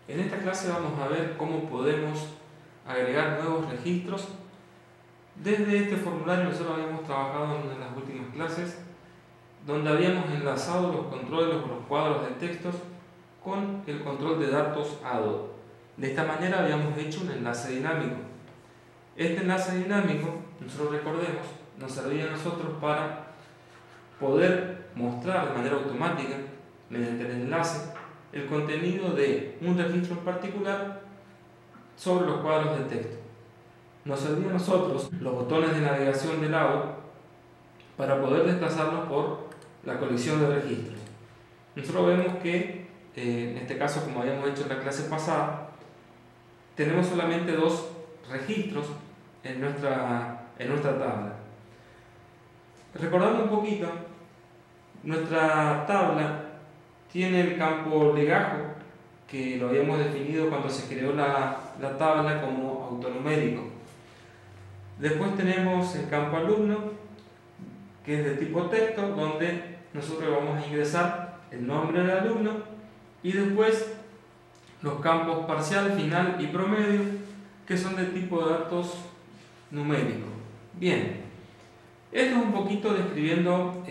En esta clase vamos a ver cómo podemos agregar nuevos registros. Desde este formulario nosotros habíamos trabajado en una de las últimas clases, donde habíamos enlazado los controles o los cuadros de textos con el control de datos ADO. De esta manera habíamos hecho un enlace dinámico. Este enlace dinámico, nosotros recordemos, nos servía a nosotros para poder mostrar de manera automática, mediante el enlace, el contenido de un registro en particular sobre los cuadros de texto. Nos servía a nosotros los botones de navegación del ADO para poder desplazarlos por la colección de registros. Nosotros vemos que, en este caso, como habíamos hecho en la clase pasada, tenemos solamente dos registros en nuestra tabla. Recordando un poquito, nuestra tabla tiene el campo legajo, que lo habíamos definido cuando se creó la tabla como autonumérico. Después tenemos el campo alumno, que es de tipo texto, donde nosotros vamos a ingresar el nombre del alumno, y después los campos parcial, final y promedio, que son de tipo de datos numérico. Bien, esto es un poquito describiendo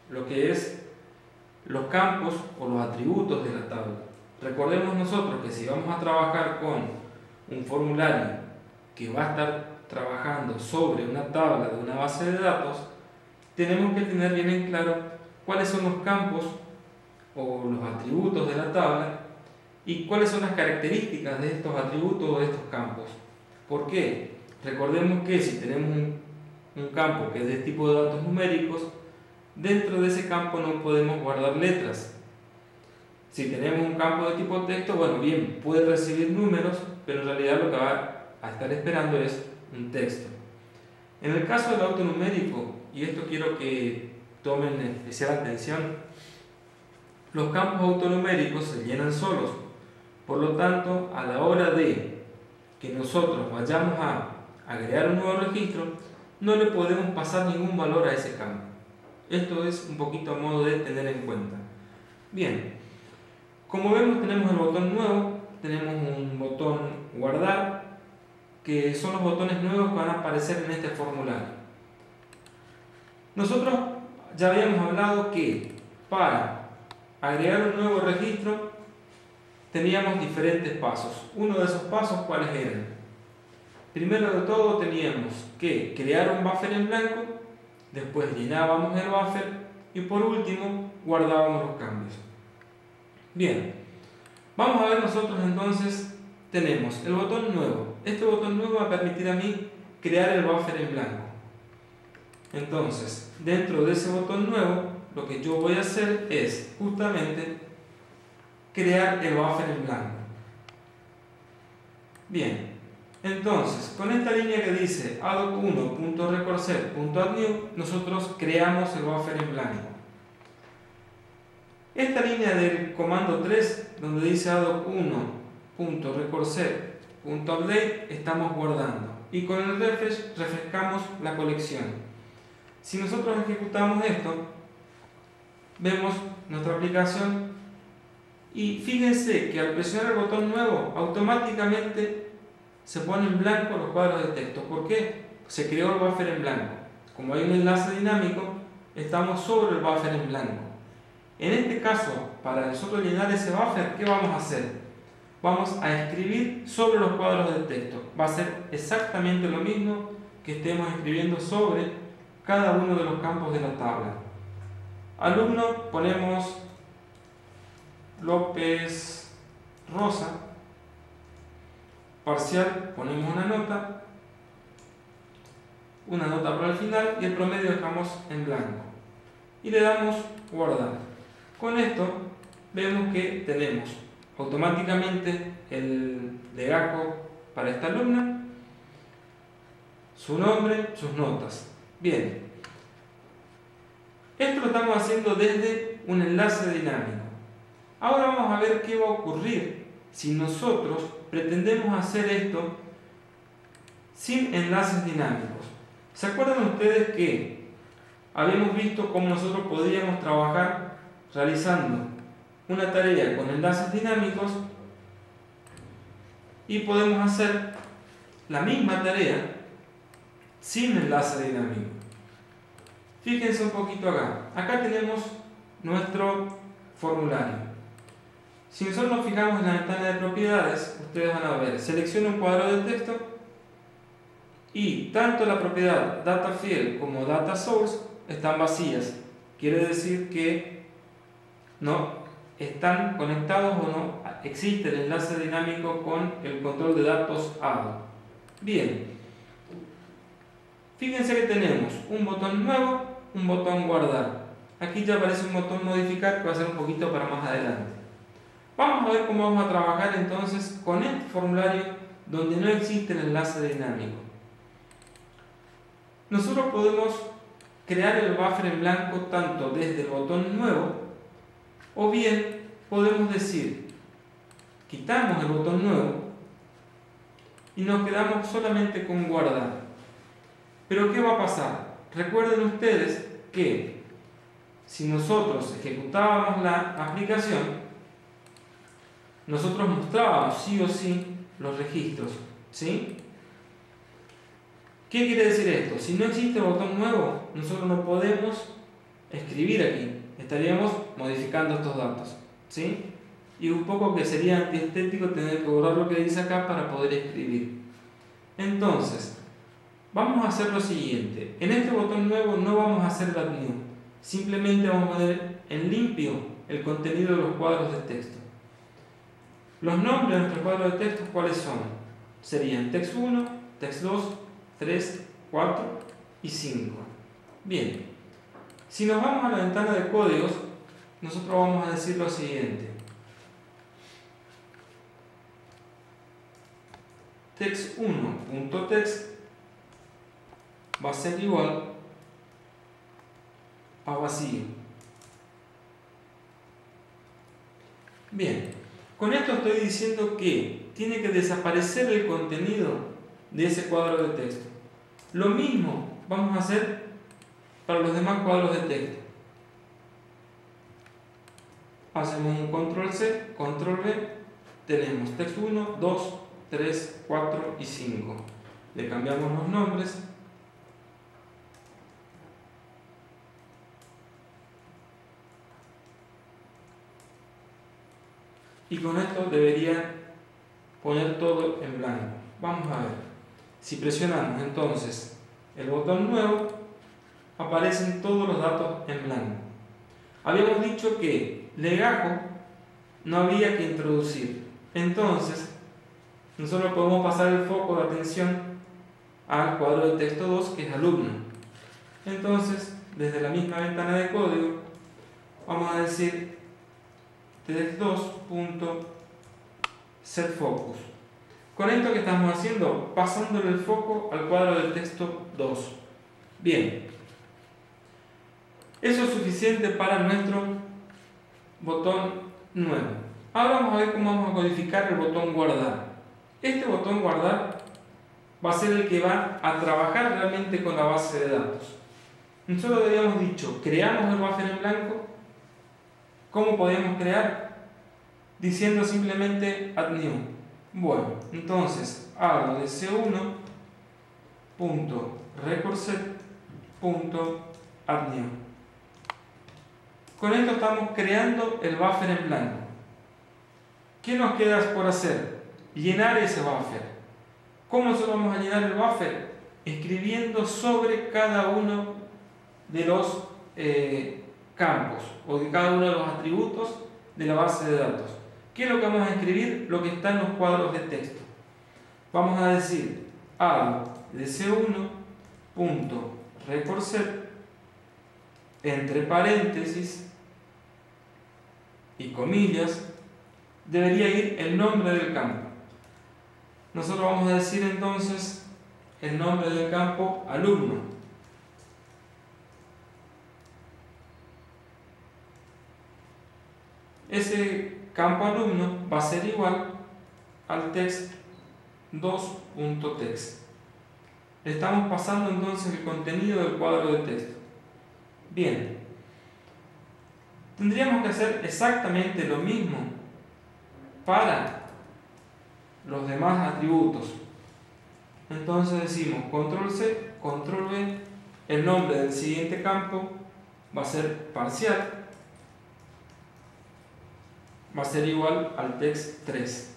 lo que es los campos o los atributos de la tabla. Recordemos nosotros que si vamos a trabajar con un formulario que va a estar trabajando sobre una tabla de una base de datos, tenemos que tener bien en claro cuáles son los campos o los atributos de la tabla y cuáles son las características de estos atributos o de estos campos. ¿Por qué? Recordemos que si tenemos un campo que es de tipo de datos numéricos, dentro de ese campo no podemos guardar letras. Si tenemos un campo de tipo texto, bueno, bien, puede recibir números, pero en realidad lo que va a estar esperando es un texto. En el caso del autonumérico, y esto quiero que tomen especial atención, los campos autonuméricos se llenan solos. Por lo tanto, a la hora de que nosotros vayamos a agregar un nuevo registro, no le podemos pasar ningún valor a ese campo. Esto es un poquito a modo de tener en cuenta. Bien, como vemos tenemos el botón nuevo, tenemos un botón guardar, que son los botones nuevos que van a aparecer en este formulario. Nosotros ya habíamos hablado que para agregar un nuevo registro teníamos diferentes pasos. Uno de esos pasos, ¿cuáles eran? Primero de todo teníamos que crear un buffer en blanco, después llenábamos el buffer y por último guardábamos los cambios. Bien, vamos a ver nosotros entonces, tenemos el botón nuevo. Este botón nuevo va a permitir a mí crear el buffer en blanco. Entonces, dentro de ese botón nuevo, lo que yo voy a hacer es justamente crear el buffer en blanco. Bien, entonces, con esta línea que dice adoc1.recordset.addNew, nosotros creamos el buffer en blanco. Esta línea del comando 3, donde dice adoc1.recordset.update, estamos guardando. Y con el refresh refrescamos la colección. Si nosotros ejecutamos esto, vemos nuestra aplicación y fíjense que al presionar el botón nuevo, automáticamente se pone en blanco los cuadros de texto. ¿Por qué? Se creó el buffer en blanco. Como hay un enlace dinámico, estamos sobre el buffer en blanco. En este caso, para nosotros llenar ese buffer, ¿qué vamos a hacer? Vamos a escribir sobre los cuadros de texto. Va a ser exactamente lo mismo que estemos escribiendo sobre cada uno de los campos de la tabla. Alumno, ponemos López Rosa. Parcial, ponemos una nota para el final y el promedio dejamos en blanco y le damos guardar. Con esto vemos que tenemos automáticamente el legajo para esta alumna, su nombre, sus notas. Bien, esto lo estamos haciendo desde un enlace dinámico. Ahora vamos a ver qué va a ocurrir si nosotros pretendemos hacer esto sin enlaces dinámicos. ¿Se acuerdan ustedes que habíamos visto cómo nosotros podríamos trabajar realizando una tarea con enlaces dinámicos y podemos hacer la misma tarea sin enlace dinámico. Fíjense un poquito acá. Acá tenemos nuestro formulario. Si nosotros nos fijamos en la ventana de propiedades, ustedes van a ver, selecciono un cuadro de texto y tanto la propiedad DataField como DataSource están vacías. Quiere decir que no están conectados o no existe el enlace dinámico con el control de datos ADO. Bien, fíjense que tenemos un botón nuevo, un botón guardar. Aquí ya aparece un botón modificar que va a ser un poquito para más adelante. Vamos a ver cómo vamos a trabajar entonces con este formulario donde no existe el enlace dinámico. Nosotros podemos crear el buffer en blanco tanto desde el botón nuevo o bien podemos decir quitamos el botón nuevo y nos quedamos solamente con guardar. Pero ¿qué va a pasar? Recuerden ustedes que si nosotros ejecutábamos la aplicación, nosotros mostrábamos sí o sí los registros, ¿sí? ¿Qué quiere decir esto? Si no existe el botón nuevo, nosotros no podemos escribir aquí, estaríamos modificando estos datos, ¿sí? Y un poco que sería antiestético tener que borrar lo que dice acá para poder escribir. Entonces, vamos a hacer lo siguiente. En este botón nuevo no vamos a hacer el add new, simplemente vamos a poner en limpio el contenido de los cuadros de texto. Los nombres de nuestros cuadros de texto, ¿cuáles son? Serían text 1, text 2, 3, 4 y 5. Bien, si nos vamos a la ventana de códigos, nosotros vamos a decir lo siguiente. text1.text va a ser igual a vacío. Bien, con esto estoy diciendo que tiene que desaparecer el contenido de ese cuadro de texto. Lo mismo vamos a hacer para los demás cuadros de texto. Hacemos un control C, control V, tenemos text 1, 2, 3, 4 y 5. Le cambiamos los nombres. Y con esto debería poner todo en blanco. Vamos a ver. Si presionamos entonces el botón nuevo, aparecen todos los datos en blanco. Habíamos dicho que legajo no había que introducir. Entonces, nosotros podemos pasar el foco de atención al cuadro de texto 2, que es alumno. Entonces, desde la misma ventana de código, vamos a decir text2.setFocus. Con esto que estamos haciendo, pasándole el foco al cuadro de texto 2. Bien, eso es suficiente para nuestro botón nuevo. Ahora vamos a ver cómo vamos a codificar el botón guardar. Este botón guardar va a ser el que va a trabajar realmente con la base de datos. Nosotros habíamos dicho, creamos el buffer en blanco. ¿Cómo podemos crear? Diciendo simplemente add new. Bueno, entonces hago de c1.recordset.add new. Con esto estamos creando el buffer en blanco. ¿Qué nos queda por hacer? Llenar ese buffer. ¿Cómo nosotros vamos a llenar el buffer? Escribiendo sobre cada uno de los campos o de cada uno de los atributos de la base de datos. ¿Qué es lo que vamos a escribir? Lo que está en los cuadros de texto. Vamos a decir hago de c1.recordset entre paréntesis y comillas debería ir el nombre del campo. Nosotros vamos a decir entonces el nombre del campo alumno. Ese campo alumno va a ser igual al text2.text. Le estamos pasando entonces el contenido del cuadro de texto. Bien, Tendríamos que hacer exactamente lo mismo para los demás atributos. Entonces decimos control C, control V, el nombre del siguiente campo va a ser parcial, va a ser igual al text 3.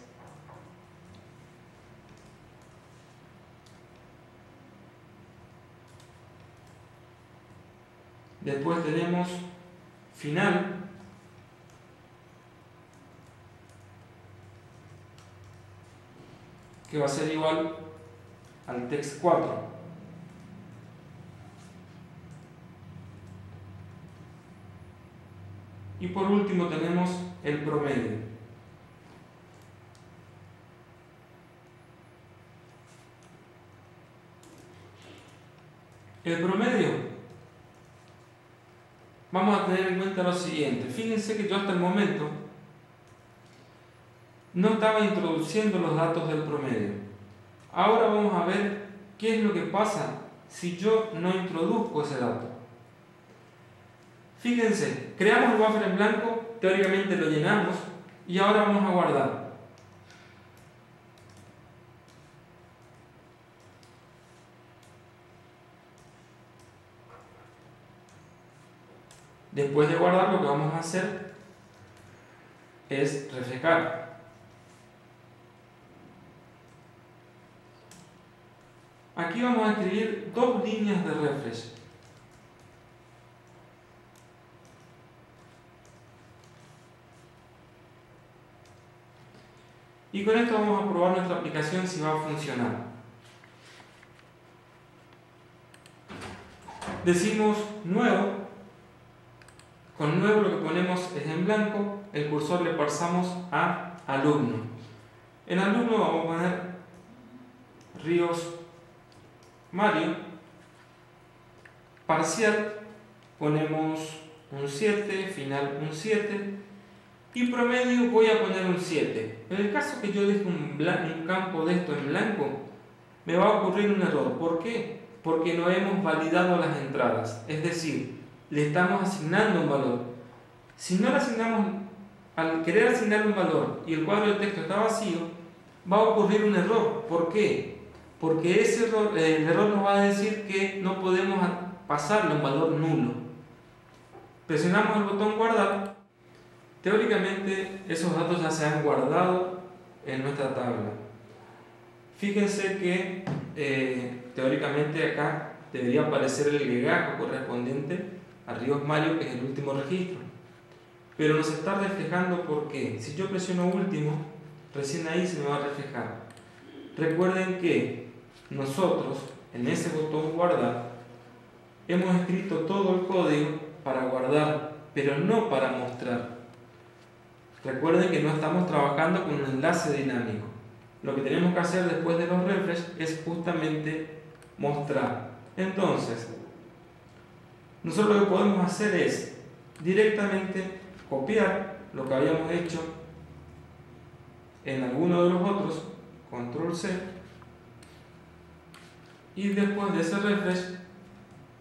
Después tenemos final, que va a ser igual al text 4. Y por último tenemos el promedio. El promedio, vamos a tener en cuenta lo siguiente. Fíjense que yo hasta el momento no estaba introduciendo los datos del promedio. Ahora vamos a ver qué es lo que pasa si yo no introduzco ese dato. Fíjense, creamos el buffer en blanco, teóricamente lo llenamos y ahora vamos a guardar. Después de guardar, lo que vamos a hacer es refrescar. Aquí vamos a escribir 2 líneas de refresh. Y con esto vamos a probar nuestra aplicación si va a funcionar. Decimos nuevo. Con nuevo lo que ponemos es en blanco. El cursor le pasamos a alumno. En alumno vamos a poner Ríos Mario. Parcial ponemos un 7, final un 7. Y promedio voy a poner un 7. En el caso que yo deje un campo de esto en blanco, me va a ocurrir un error. ¿Por qué? Porque no hemos validado las entradas. Es decir, le estamos asignando un valor. Si no le asignamos, al querer asignarle un valor y el cuadro de texto está vacío, va a ocurrir un error. ¿Por qué? Porque ese error, el error nos va a decir que no podemos pasarle un valor nulo. Presionamos el botón guardar. Teóricamente esos datos ya se han guardado en nuestra tabla. Fíjense que teóricamente acá debería aparecer el legajo correspondiente a Ríos Mario, que es el último registro. Pero nos está reflejando porque si yo presiono último, recién ahí se me va a reflejar. Recuerden que nosotros en ese botón guardar hemos escrito todo el código para guardar, pero no para mostrar. Recuerden que no estamos trabajando con un enlace dinámico. Lo que tenemos que hacer después de los refresh es justamente mostrar. Entonces, nosotros lo que podemos hacer es directamente copiar lo que habíamos hecho en alguno de los otros, control C, y después de ese refresh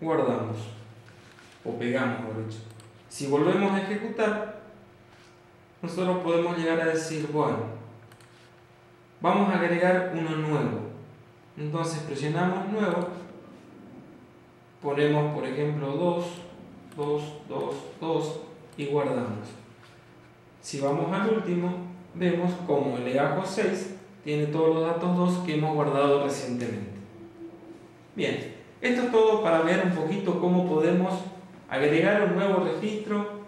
guardamos o pegamos, por hecho. Si volvemos a ejecutar, nosotros podemos llegar a decir, bueno, vamos a agregar uno nuevo. Entonces presionamos nuevo, ponemos por ejemplo 2, 2, 2, 2 y guardamos. Si vamos al último, vemos como el legajo 6 tiene todos los datos 2 que hemos guardado recientemente. Bien, esto es todo para ver un poquito cómo podemos agregar un nuevo registro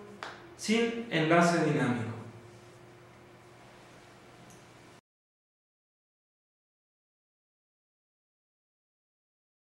sin enlace dinámico.